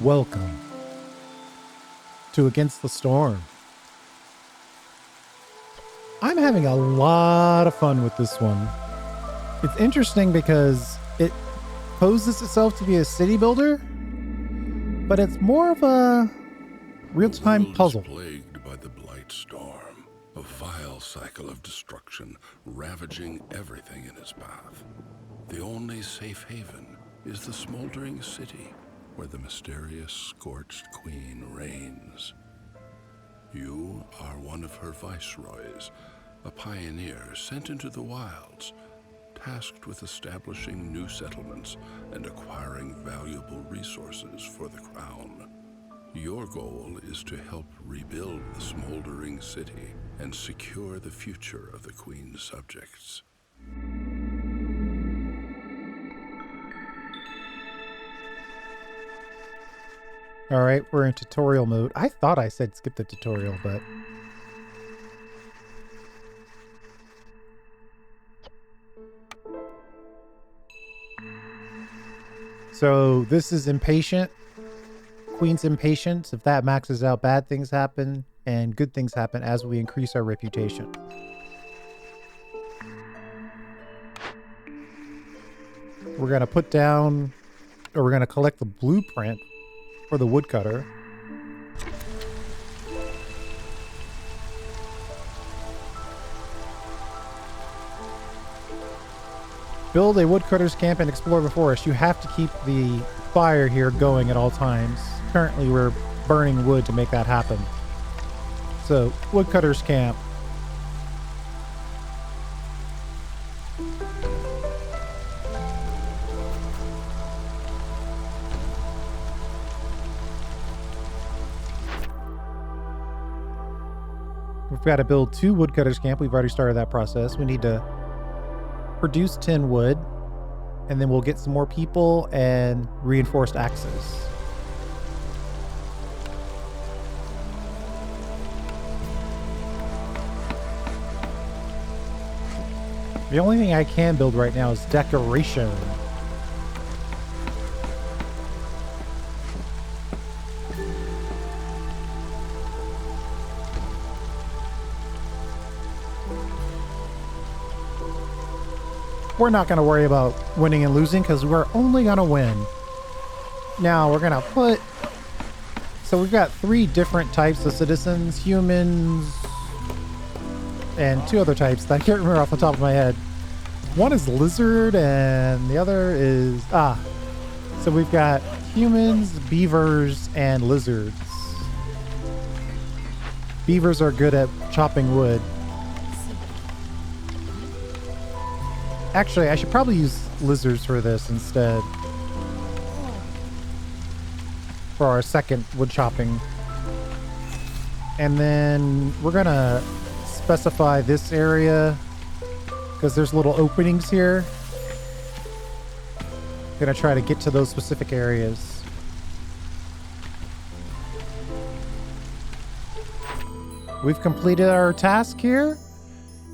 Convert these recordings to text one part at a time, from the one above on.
Welcome to Against the Storm. I'm having a lot of fun with this one. It's interesting because it poses itself to be a city builder, but it's more of a real-time puzzle. The world is plagued by the Blight Storm, a vile cycle of destruction ravaging everything in its path. The only safe haven is the smoldering city, where the mysterious scorched queen reigns. You are one of her viceroys, a pioneer sent into the wilds, tasked with establishing new settlements and acquiring valuable resources for the crown. Your goal is to help rebuild the smoldering city and secure the future of the queen's subjects. All right, we're in tutorial mode. I thought I said skip the tutorial, but... So this is impatient. Queen's impatience. If that maxes out, bad things happen and good things happen as we increase our reputation. We're going to put down, or we're going to collect the blueprint for the woodcutter. Build a woodcutter's camp and explore the forest. You have to keep the fire here going at all times. Currently we're burning wood to make that happen. So, woodcutter's camp. We've got to build 2 woodcutters camp. We've already started that process. We need to produce 10 wood, and then we'll get some more people and reinforced axes. The only thing I can build right now is decoration. We're not going to worry about winning and losing because we're only going to win. Now we're going to put... So we've got 3 different types of citizens. Humans... and 2 other types that I can't remember off the top of my head. One is lizard and the other is... So we've got humans, beavers, and lizards. Beavers are good at chopping wood. Actually, I should probably use lizards for this instead. For our second wood chopping. And then we're gonna specify this area because there's little openings here. Gonna try to get to those specific areas. We've completed our task here.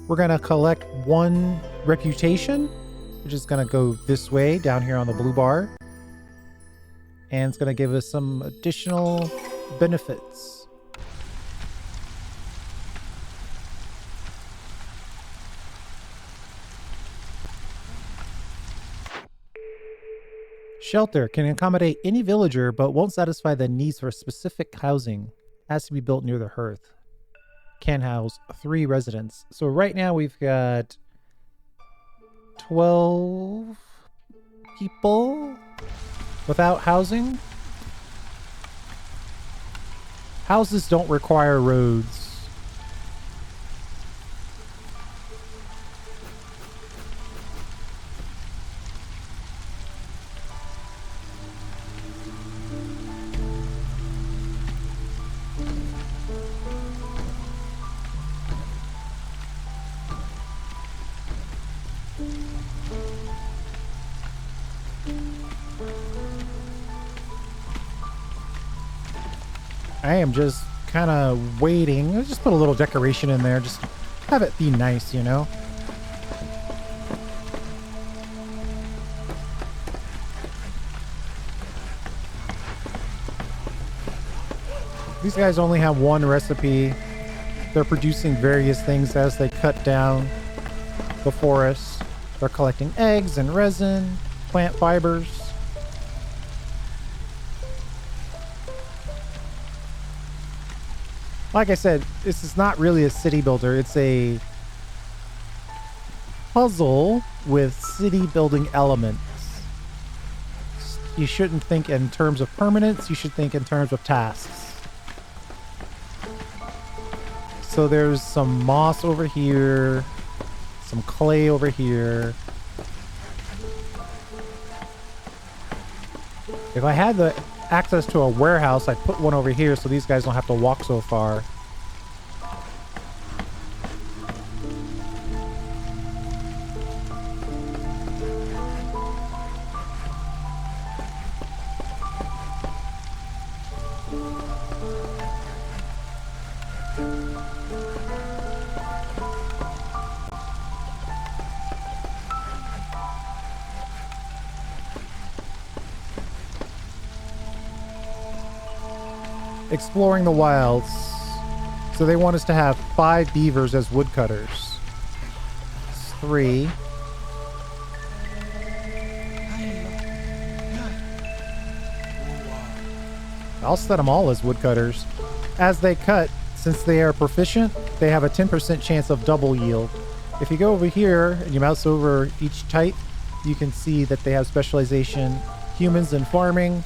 We're gonna collect 1 reputation, which is gonna go this way down here on the blue bar, and it's gonna give us some additional benefits. Shelter can accommodate any villager but won't satisfy the needs for specific housing. Has to be built near the hearth. Can house 3 residents. So right now we've got 12 people without housing. Houses don't require roads. I am just kind of waiting. Let's just put a little decoration in there. Just have it be nice, you know? These guys only have one recipe. They're producing various things as they cut down the forest. They're collecting eggs and resin, plant fibers. Like I said, this is not really a city builder. It's a puzzle with city building elements. You shouldn't think in terms of permanence. You should think in terms of tasks. So there's some moss over here, some clay over here. If I had the access to a warehouse, I'd put one over here so these guys don't have to walk so far. Exploring the wilds. So they want us to have 5 beavers as woodcutters. 3. I'll set them all as woodcutters. As they cut, since they are proficient, they have a 10% chance of double yield. If you go over here and you mouse over each type, you can see that they have specialization. Humans in farming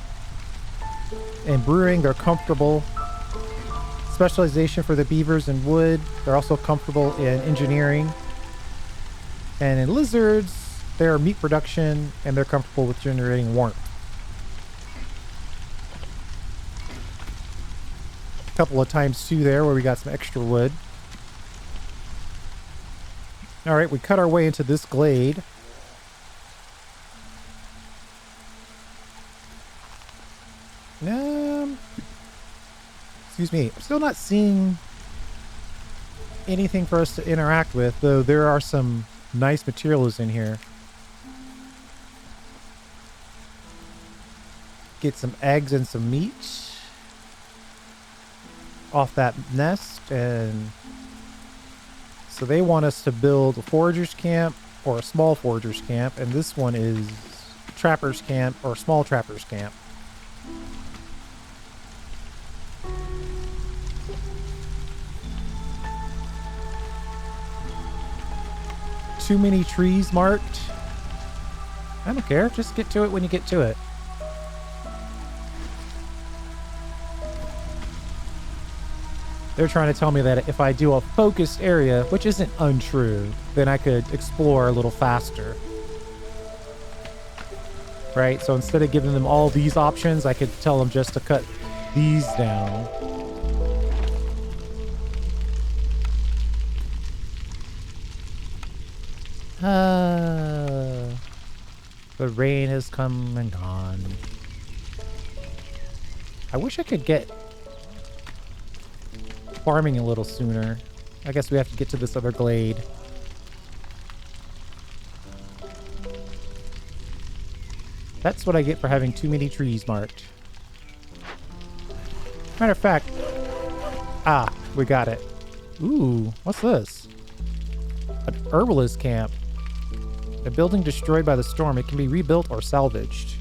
and brewing, they're comfortable. Specialization for the beavers in wood, they're also comfortable in engineering. And in lizards, they're meat production and they're comfortable with generating warmth. A couple of times too there where we got some extra wood. All right, we cut our way into this glade. Excuse me. I'm still not seeing anything for us to interact with, though there are some nice materials in here. Get some eggs and some meat off that nest, and so they want us to build a forager's camp or a small forager's camp, and this one is trapper's camp or small trapper's camp. Too many trees marked. I don't care. Just get to it when you get to it. They're trying to tell me that if I do a focused area, which isn't untrue, then I could explore a little faster. Right? So instead of giving them all these options, I could tell them just to cut these down. The rain has come and gone. I wish I could get farming a little sooner. I guess we have to get to this other glade. That's what I get for having too many trees marked. Matter of fact, we got it. Ooh, what's this? An herbalist camp. A building destroyed by the storm. It can be rebuilt or salvaged.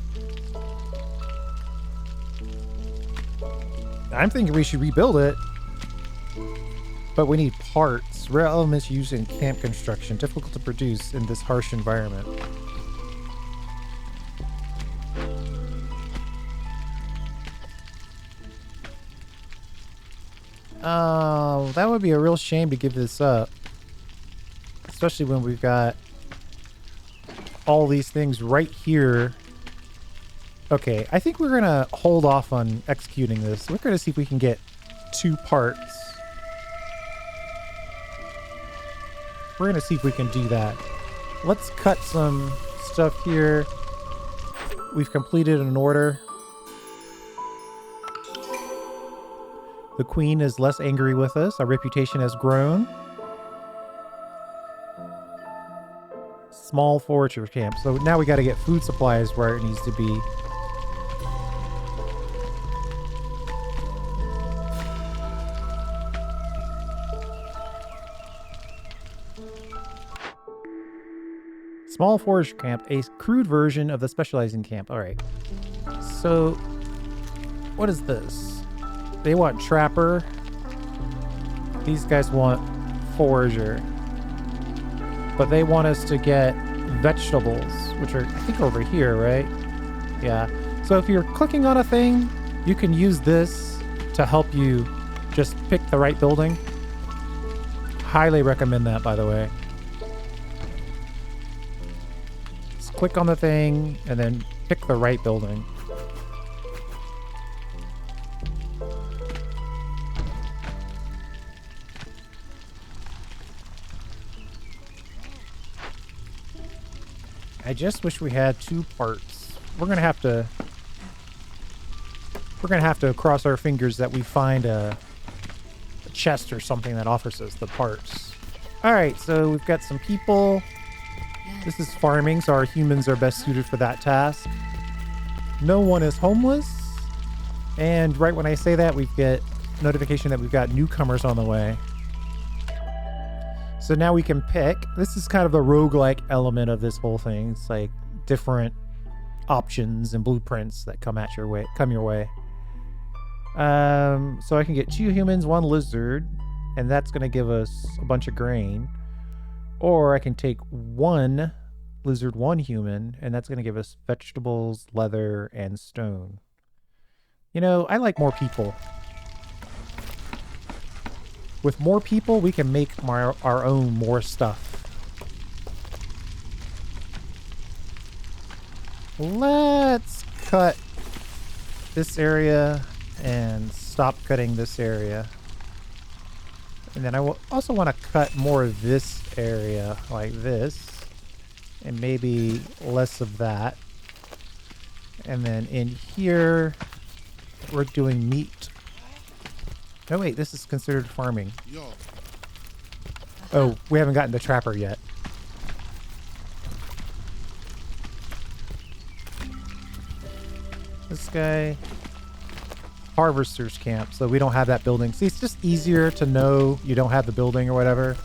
I'm thinking we should rebuild it. But we need parts. Rare elements used in camp construction. Difficult to produce in this harsh environment. Oh, that would be a real shame to give this up. Especially when we've got all these things right here. Okay, I think we're gonna hold off on executing this. We're gonna see if we can get 2 parts. We're gonna see if we can do that. Let's cut some stuff here. We've completed an order. The queen is less angry with us. Our reputation has grown. Small forager camp. So now we got to get food supplies where it needs to be. Small forage camp, a crude version of the specializing camp. All right. So, what is this? They want trapper. These guys want forager. But they want us to get vegetables, which are, I think, over here, right? Yeah. So if you're clicking on a thing, you can use this to help you just pick the right building. Highly recommend that, by the way. Just click on the thing and then pick the right building. I just wish we had 2 parts. We're gonna have to cross our fingers that we find a chest or something that offers us the parts. All right, so we've got some people. This is farming, so our humans are best suited for that task. No one is homeless. And right when I say that, we get notification that we've got newcomers on the way. So now we can pick. This is kind of the roguelike element of this whole thing. It's like different options and blueprints that come your way. So I can get 2 humans, 1 lizard, and that's going to give us a bunch of grain. Or I can take 1 lizard, 1 human, and that's going to give us vegetables, leather, and stone. You know, I like more people. With more people, we can make our own more stuff. Let's cut this area and stop cutting this area. And then I will also want to cut more of this area like this. And maybe less of that. And then in here, we're doing meat. No, wait, this is considered farming. Oh, we haven't gotten to trapper yet. This guy, harvester's camp, so we don't have that building. See, it's just easier to know you don't have the building or whatever.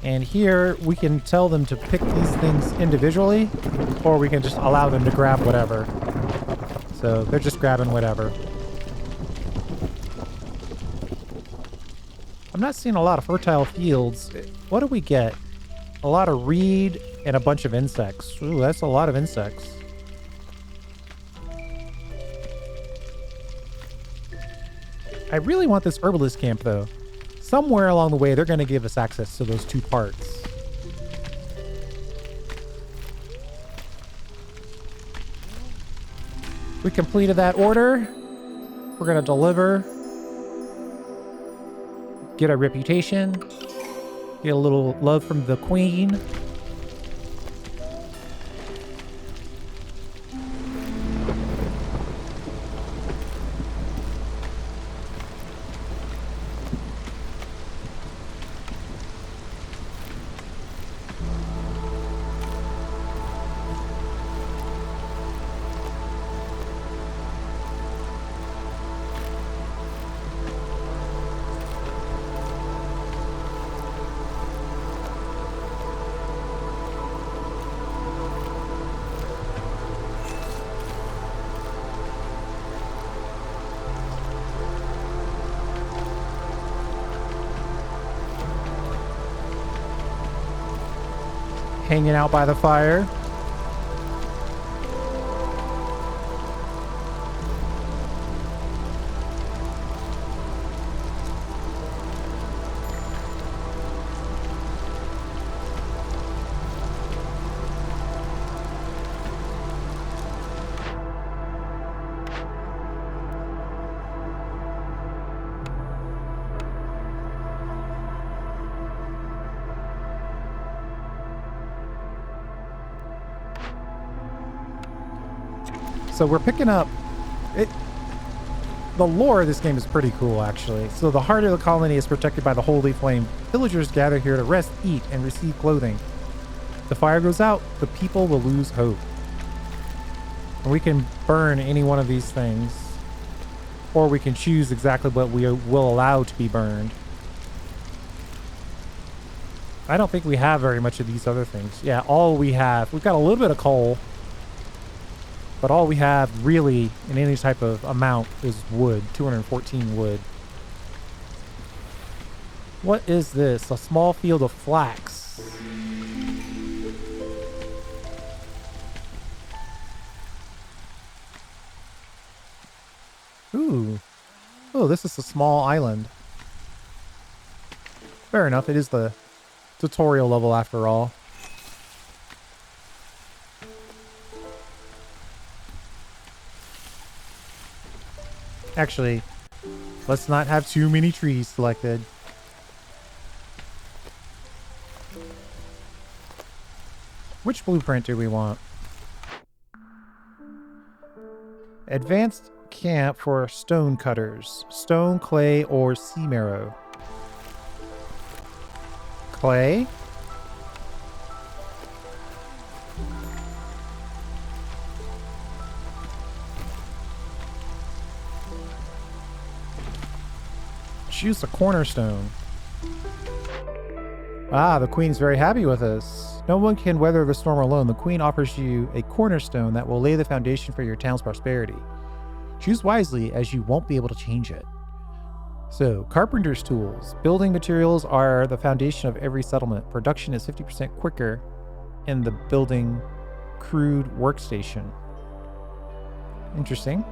And here, we can tell them to pick these things individually, or we can just allow them to grab whatever. So they're just grabbing whatever. I'm not seeing a lot of fertile fields. What do we get? A lot of reed and a bunch of insects. Ooh, that's a lot of insects. I really want this herbalist camp, though. Somewhere along the way, they're going to give us access to those 2 parts. We completed that order. We're going to deliver. Get a reputation. Get a little love from the queen. Hanging out by the fire. So we're picking up it. The lore of this game is pretty cool, actually. So the heart of the colony is protected by the holy flame. Villagers gather here to rest, eat, and receive clothing. If the fire goes out, the people will lose hope. And we can burn any one of these things, or we can choose exactly what we will allow to be burned. I don't think we have very much of these other things. Yeah, all we have, we've got a little bit of coal, but all we have really in any type of amount is wood, 214 wood. What is this? A small field of flax. Ooh. Oh, this is a small island. Fair enough, it is the tutorial level after all. Actually, let's not have too many trees selected. Which blueprint do we want? Advanced camp for stone cutters. Stone, clay, or sea marrow. Clay. Choose a cornerstone. Ah, the queen's very happy with us. No one can weather the storm alone. The queen offers you a cornerstone that will lay the foundation for your town's prosperity. Choose wisely, as you won't be able to change it. So, carpenter's tools. Building materials are the foundation of every settlement. Production is 50% quicker in the building crude workstation. Interesting.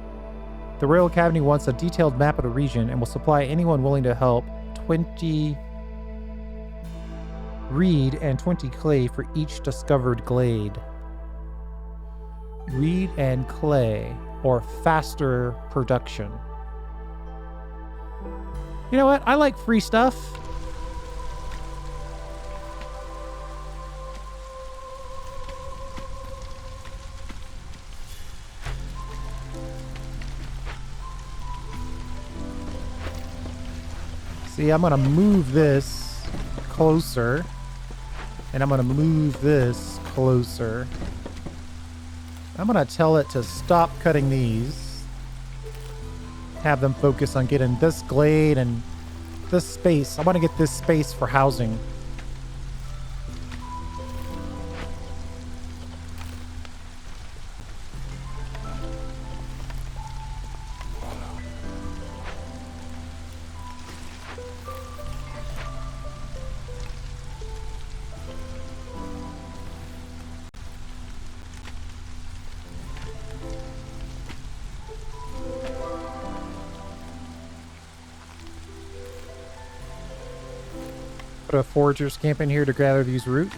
The Royal Academy wants a detailed map of the region and will supply anyone willing to help 20 reed and 20 clay for each discovered glade. Reed and clay, or faster production. You know what? I like free stuff. See, I'm gonna move this closer. And I'm gonna move this closer. I'm gonna tell it to stop cutting these. Have them focus on getting this glade and this space. I want to get this space for housing. Put a forager's camp in here to gather these roots.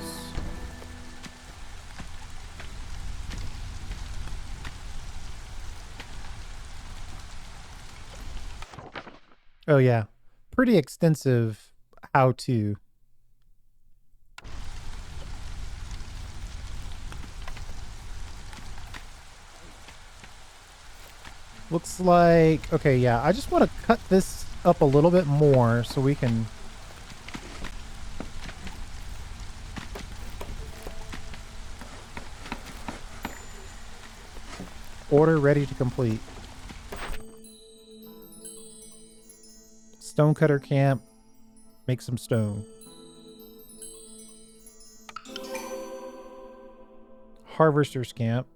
Oh yeah, pretty extensive how-to. Looks like, okay, yeah, I just want to cut this up a little bit more so we can order ready to complete. Stonecutter camp. Make some stone. Harvester's camp.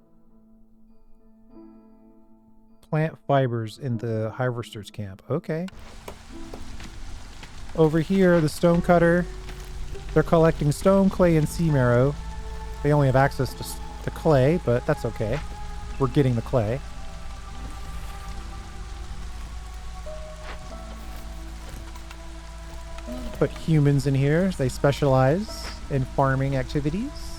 Plant fibers in the harvester's camp. Okay. Over here, the stonecutter. They're collecting stone, clay, and sea marrow. They only have access to clay, but that's okay. We're getting the clay. Put humans in here. They specialize in farming activities.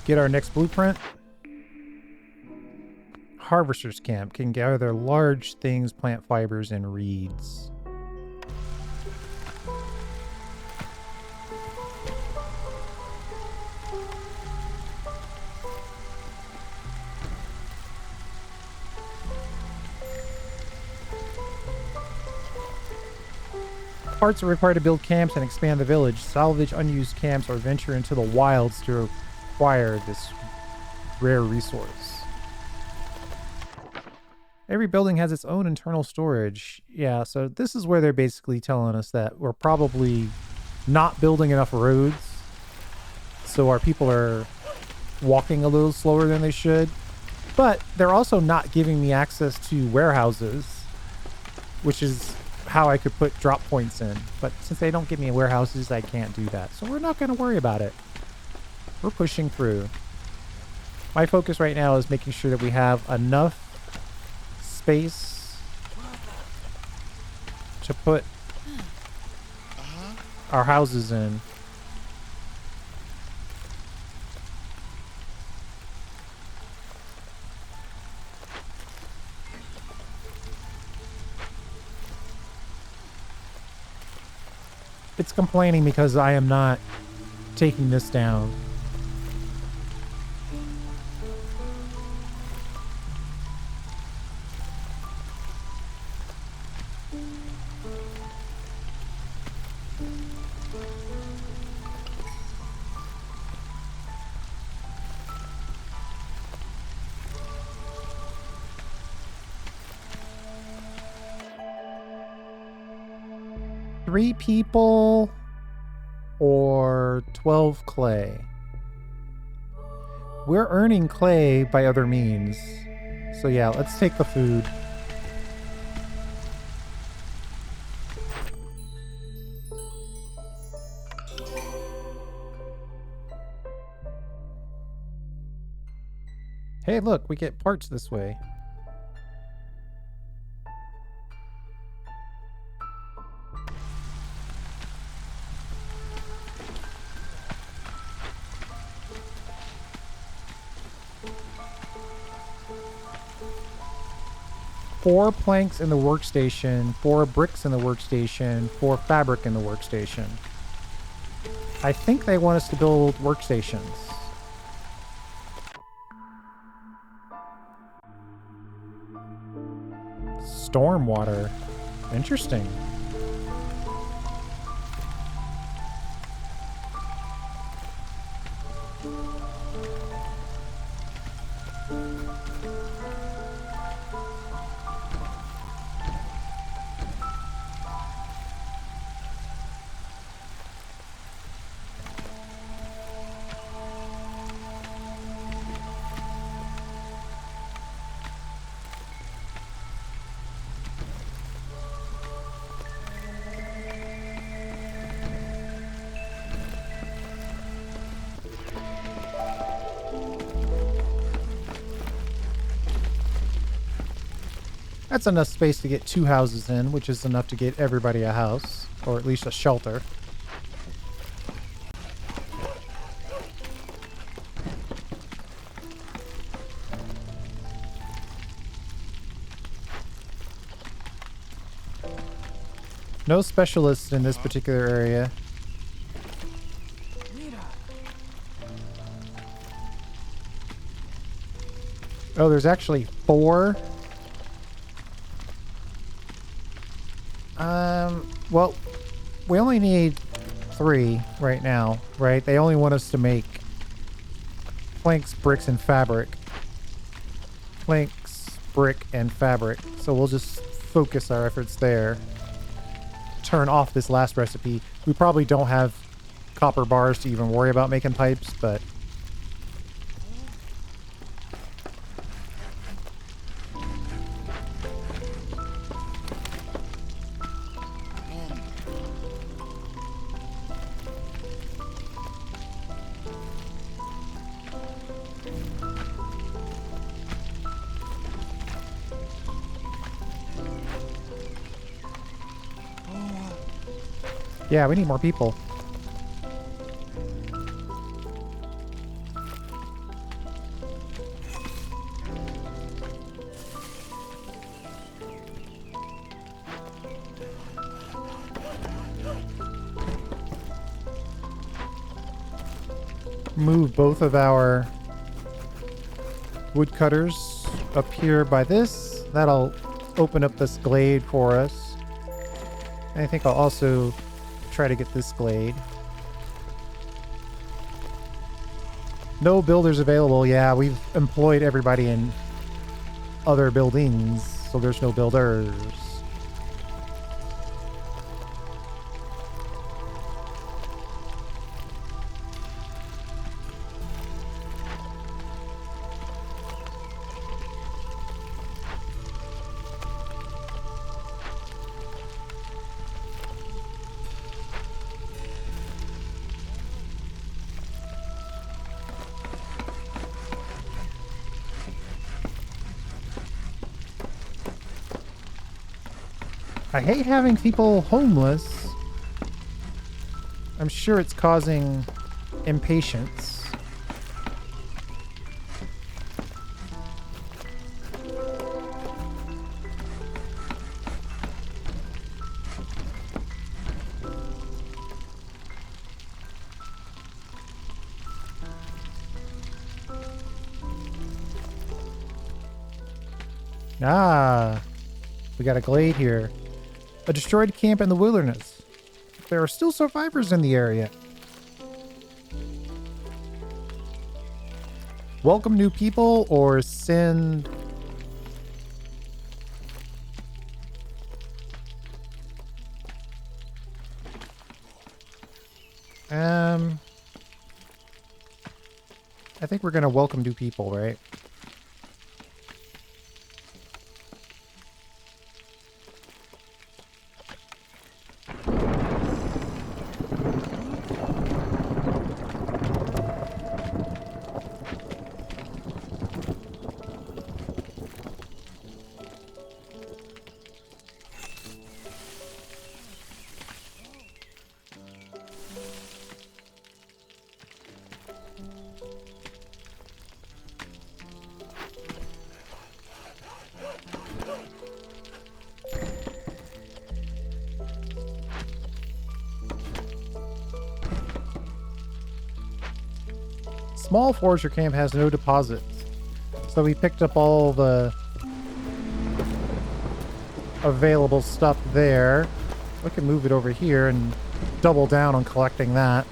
Get our next blueprint. Harvester's camp can gather large things, plant fibers, and reeds. parts are required to build camps and expand the village, salvage unused camps, or venture into the wilds to acquire this rare resource. Every building has its own internal storage. Yeah, so this is where they're basically telling us that we're probably not building enough roads, so our people are walking a little slower than they should. But they're also not giving me access to warehouses, which is how I could put drop points in. But since they don't give me warehouses, I can't do that. So we're not going to worry about it. We're pushing through. My focus right now is making sure that we have enough space to put our houses in. It's complaining because I am not taking this down. Three people or 12 clay. We're earning clay by other means. So yeah, let's take the food. Hey, look, we get parts this way. Four planks in the workstation, 4 bricks in the workstation, 4 fabric in the workstation. I think they want us to build workstations. Stormwater. Interesting. That's enough space to get 2 houses in, which is enough to get everybody a house, or at least a shelter. No specialists in this particular area. Oh, there's actually 4. Well, we only need 3 right now, right? They only want us to make planks, bricks, and fabric. Planks, brick, and fabric. So we'll just focus our efforts there. Turn off this last recipe. We probably don't have copper bars to even worry about making pipes, but... yeah, we need more people. Move both of our woodcutters up here by this. That'll open up this glade for us. And I think I'll also try to get this glade. No builders available. Yeah, we've employed everybody in other buildings, so there's no builders. I hate having people homeless. I'm sure it's causing impatience. Ah, we got a glade here. A destroyed camp in the wilderness. There are still survivors in the area. Welcome new people or send... I think we're gonna welcome new people, right? Small forager camp has no deposits. So we picked up all the available stuff there. We can move it over here and double down on collecting that.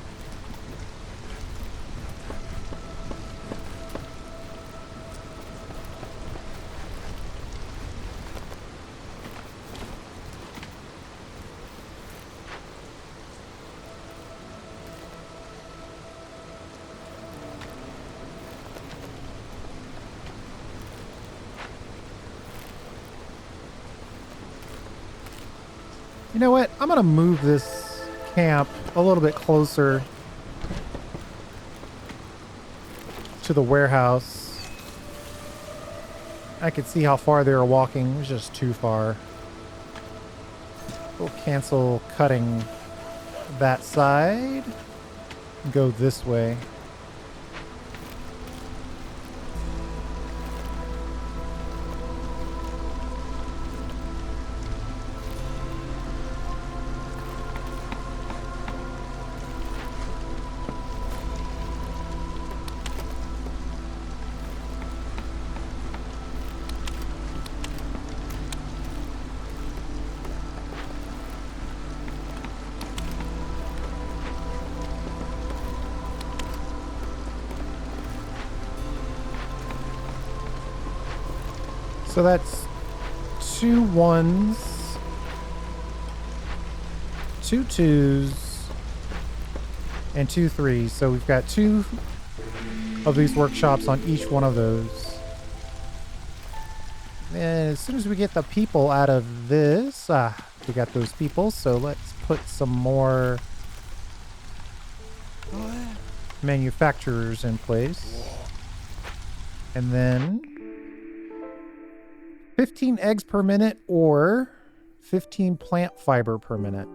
You know what? I'm going to move this camp a little bit closer to the warehouse. I could see how far they were walking. It was just too far. We'll cancel cutting that side. Go this way. So that's 2 1s, 2 2s, and 2 3s. So we've got 2 of these workshops on each one of those. And as soon as we get the people out of this, we got those people. So let's put some more manufacturers in place. And then 15 eggs per minute or 15 plant fiber per minute.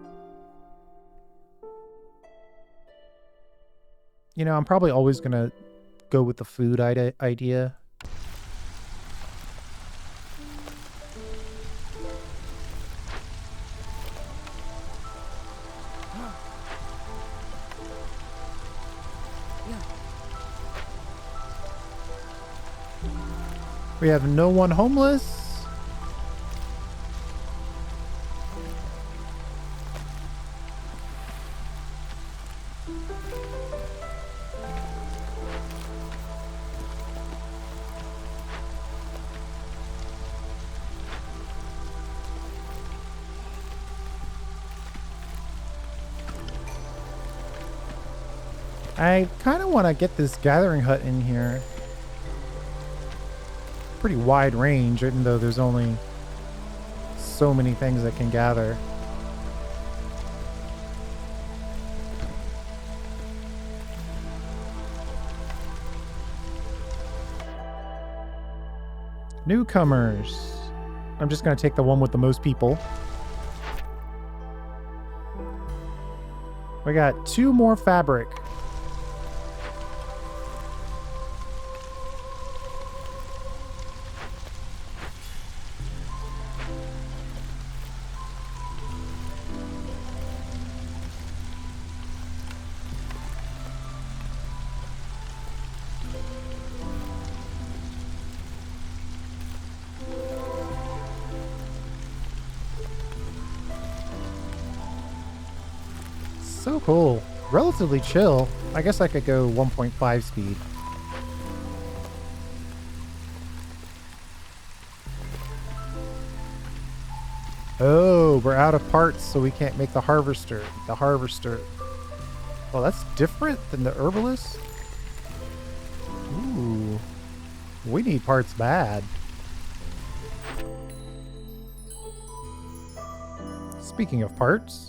You know, I'm probably always going to go with the food idea. We have no one homeless. I kind of want to get this gathering hut in here. Pretty wide range, even though there's only so many things that can gather. Newcomers. I'm just going to take the one with the most people. We got 2 more fabric. So cool. Relatively chill. I guess I could go 1.5 speed. Oh, we're out of parts, so we can't make the harvester. The harvester. Oh, that's different than the herbalist? Ooh. We need parts bad. Speaking of parts.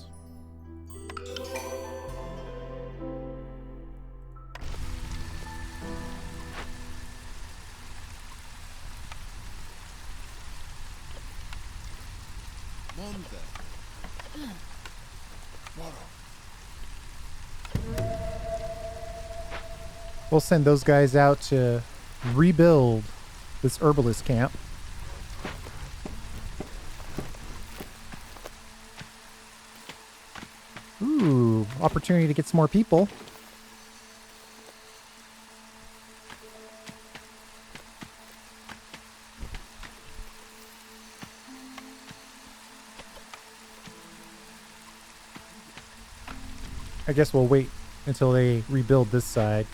We'll send those guys out to rebuild this herbalist camp. Ooh, opportunity to get some more people. I guess we'll wait until they rebuild this side.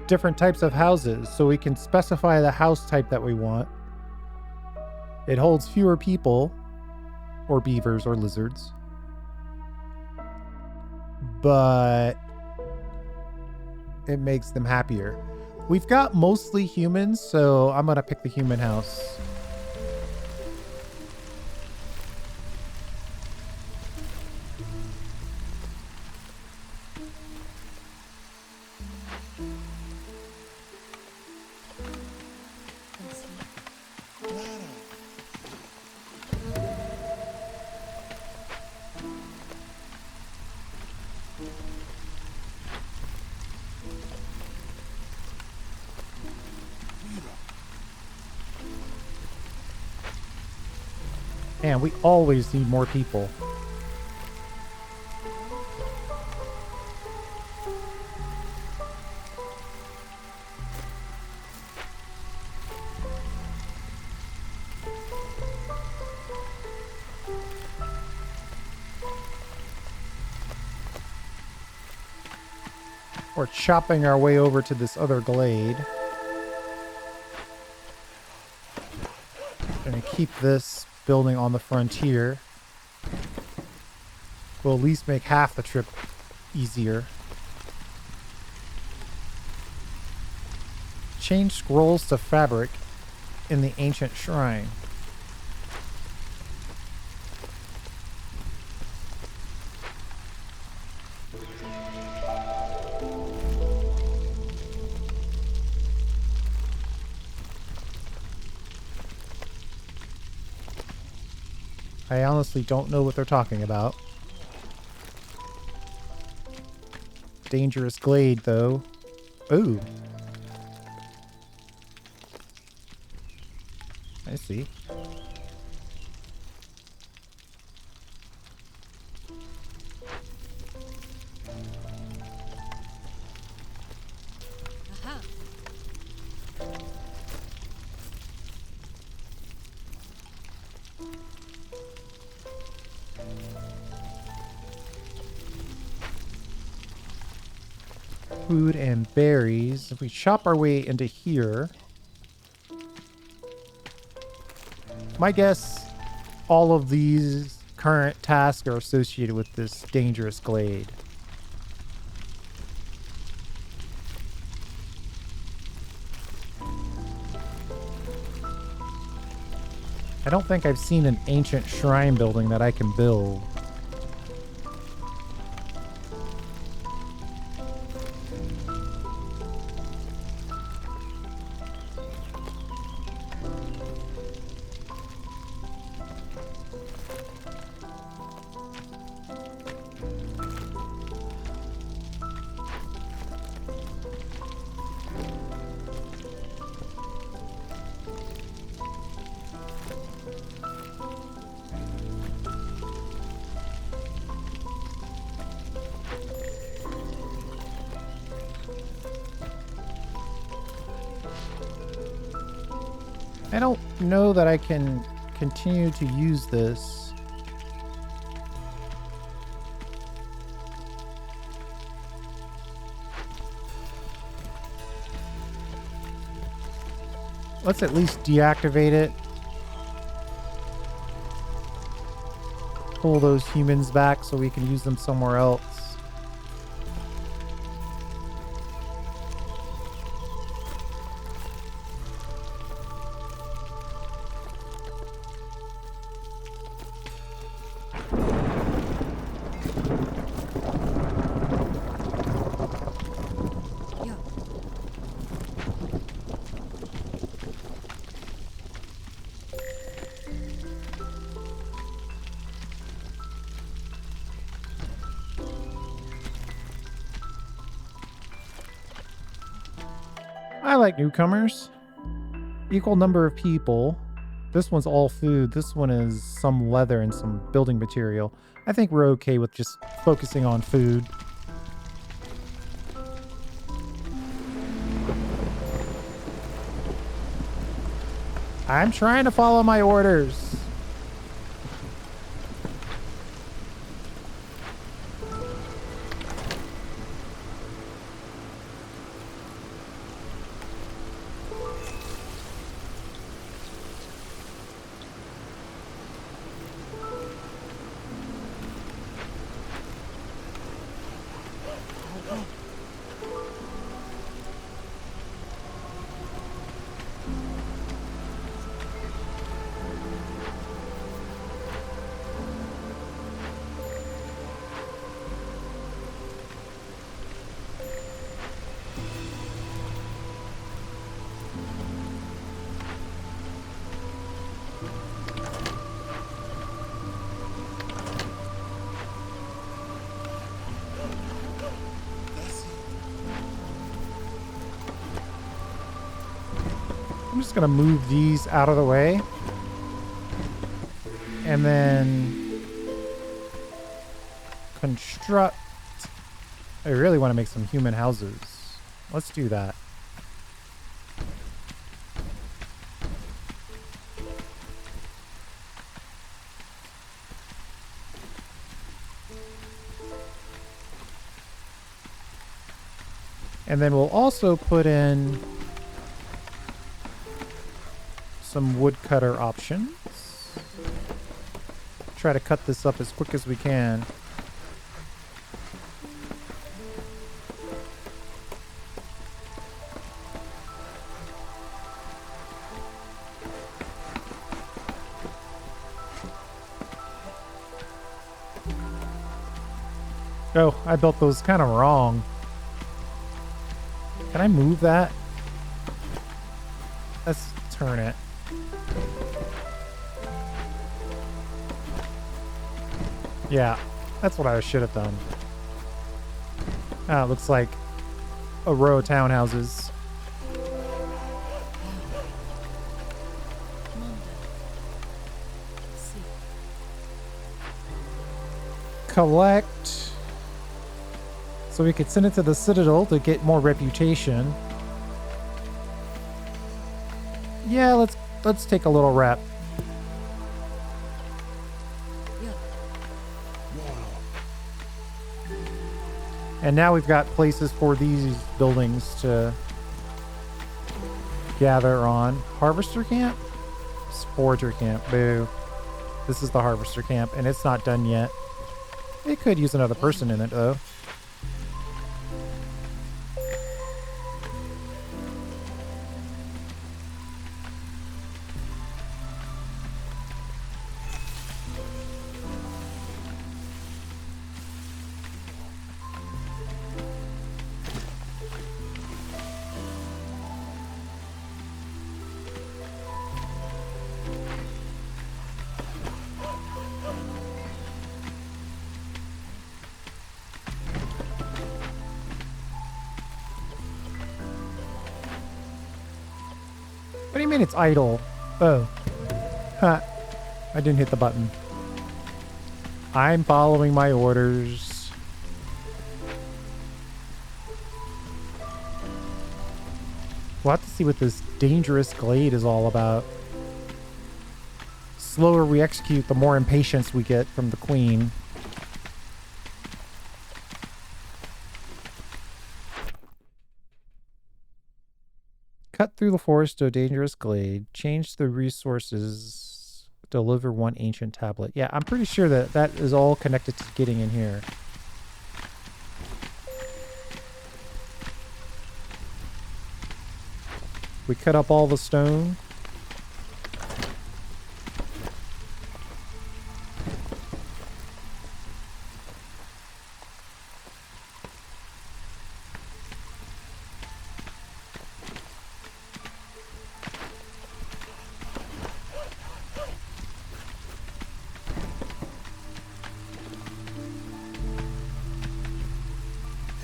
Different types of houses, so we can specify the house type that we want. It holds fewer people, or beavers, or lizards. But it makes them happier. We've got mostly humans, so I'm gonna pick the human house. Man, we always need more people. We're chopping our way over to this other glade. Gonna keep this building on the frontier. Will at least make half the trip easier. Change scrolls to fabric in the ancient shrine. I honestly don't know what they're talking about. Dangerous glade, though. Ooh. I see. Food and berries. If we chop our way into here, my guess, all of these current tasks are associated with this dangerous glade. I don't think I've seen an ancient shrine building that I can build. I don't know that I can continue to use this. Let's at least deactivate it. Pull those humans back so we can use them somewhere else. I like newcomers. Equal number of people. This one's all food. This one is some leather and some building material. I think we're okay with just focusing on food. I'm trying to follow my orders. I'm just going to move these out of the way. And then construct. I really want to make some human houses. Let's do that. And then we'll also put in some woodcutter options. Try to cut this up as quick as we can. Oh, I built those kind of wrong. Can I move that? Let's turn it. Yeah, that's what I should have done. Ah, it looks like a row of townhouses. Collect. So we could send it to the Citadel to get more reputation. Yeah, let's take a little rep. And now we've got places for these buildings to gather on. Harvester camp? Forager camp. Boo. This is the harvester camp, and it's not done yet. It could use another person in it, though. What do you mean it's idle? Oh. Huh. I didn't hit the button. I'm following my orders. We'll have to see what this dangerous glade is all about. Slower we execute, the more impatience we get from the queen. Cut through the forest to a dangerous glade. Change the resources. Deliver one ancient tablet. Yeah, I'm pretty sure that that is all connected to getting in here. We cut up all the stone.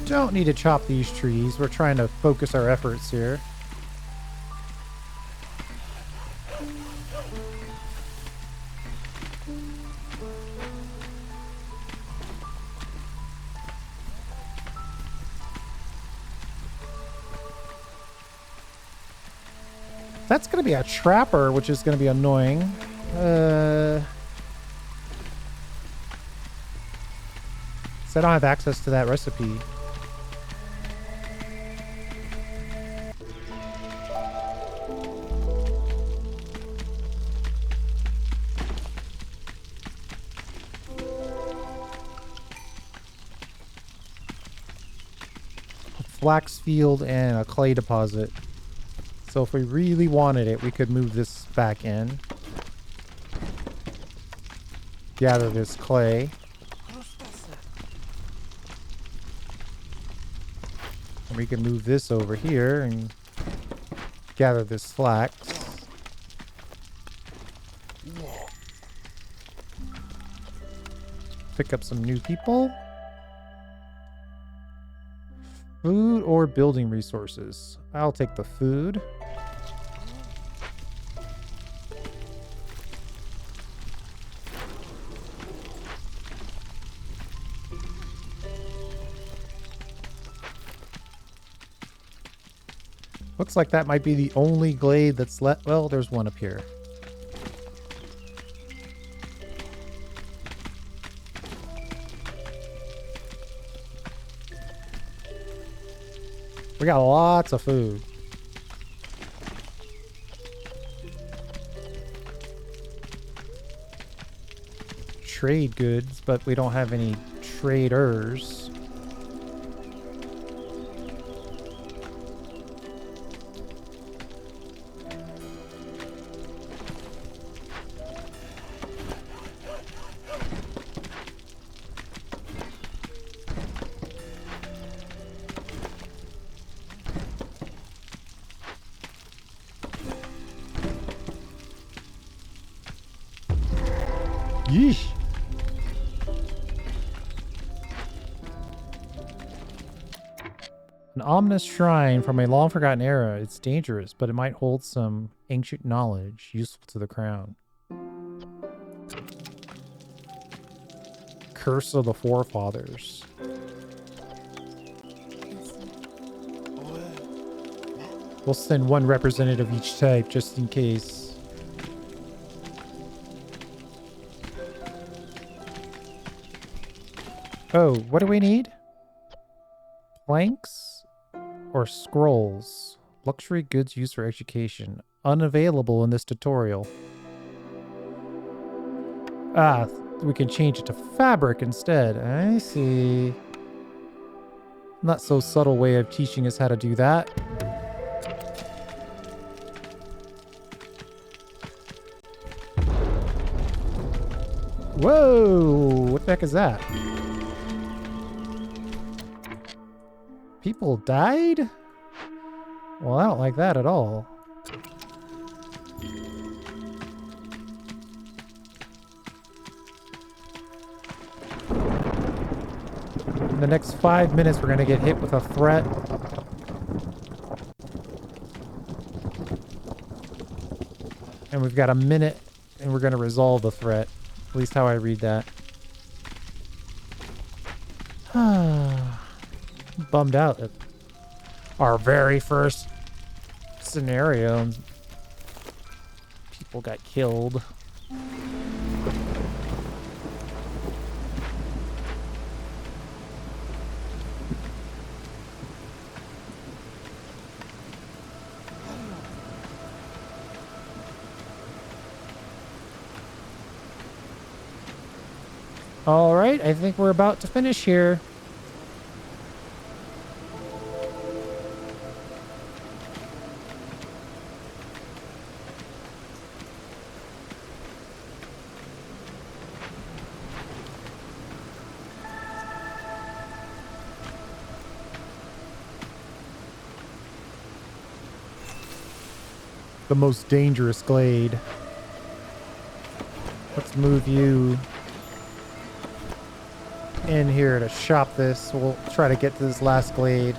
Don't need to chop these trees. We're trying to focus our efforts here. That's going to be a trapper, which is going to be annoying. So I don't have access to that recipe. Flax field and a clay deposit. So if we really wanted it, we could move this back in. Gather this clay. We can move this over here and gather this flax. Pick up some new people. Food or building resources? I'll take the food. Looks like that might be the only glade that's left. Well, there's one up here. We got lots of food. Trade goods, but we don't have any traders. Yeesh. An ominous shrine from a long-forgotten era. It's dangerous, but it might hold some ancient knowledge useful to the crown. Curse of the Forefathers. We'll send one representative each type, just in case. Oh, what do we need? Planks or scrolls? Luxury goods used for education. Unavailable in this tutorial. Ah, we can change it to fabric instead. I see. Not so subtle way of teaching us how to do that. Whoa! What the heck is that? People died? Well, I don't like that at all. In the next 5 minutes, we're going to get hit with a threat. And we've got a minute, and we're going to resolve the threat. At least how I read that. Bummed out at our very first scenario. People got killed. All right, I think we're about to finish here. The most dangerous glade. Let's move you in here to shop this. We'll try to get to this last glade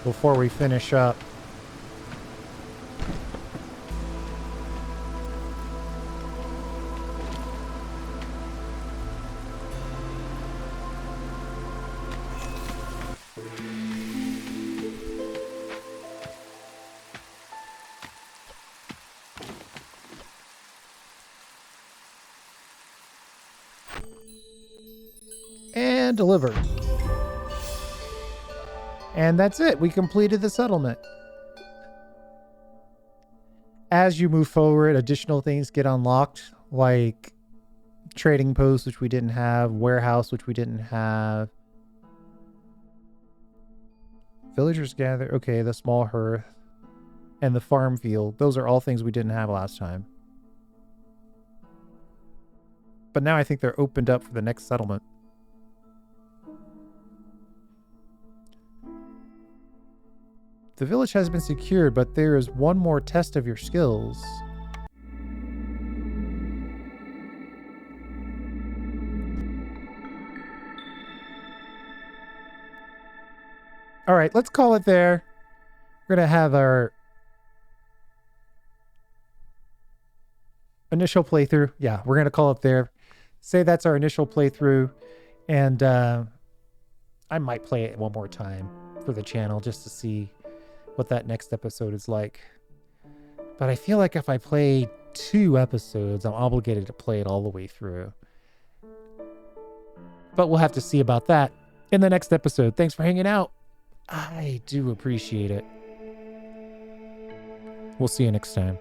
before we finish up. And delivered. And that's it. We completed the settlement. As you move forward, additional things get unlocked, like trading post, which we didn't have, warehouse, which we didn't have. Villagers gather. Okay, the small hearth and the farm field. Those are all things we didn't have last time. But now I think they're opened up for the next settlement. The village has been secured, but there is one more test of your skills. All right, let's call it there. We're going to have our initial playthrough. Yeah, we're going to call it there. Say that's our initial playthrough. And I might play it one more time for the channel just to see what that next episode is like. But I feel like if I play 2 episodes, I'm obligated to play it all the way through. But we'll have to see about that in the next episode. Thanks for hanging out. I do appreciate it. We'll see you next time.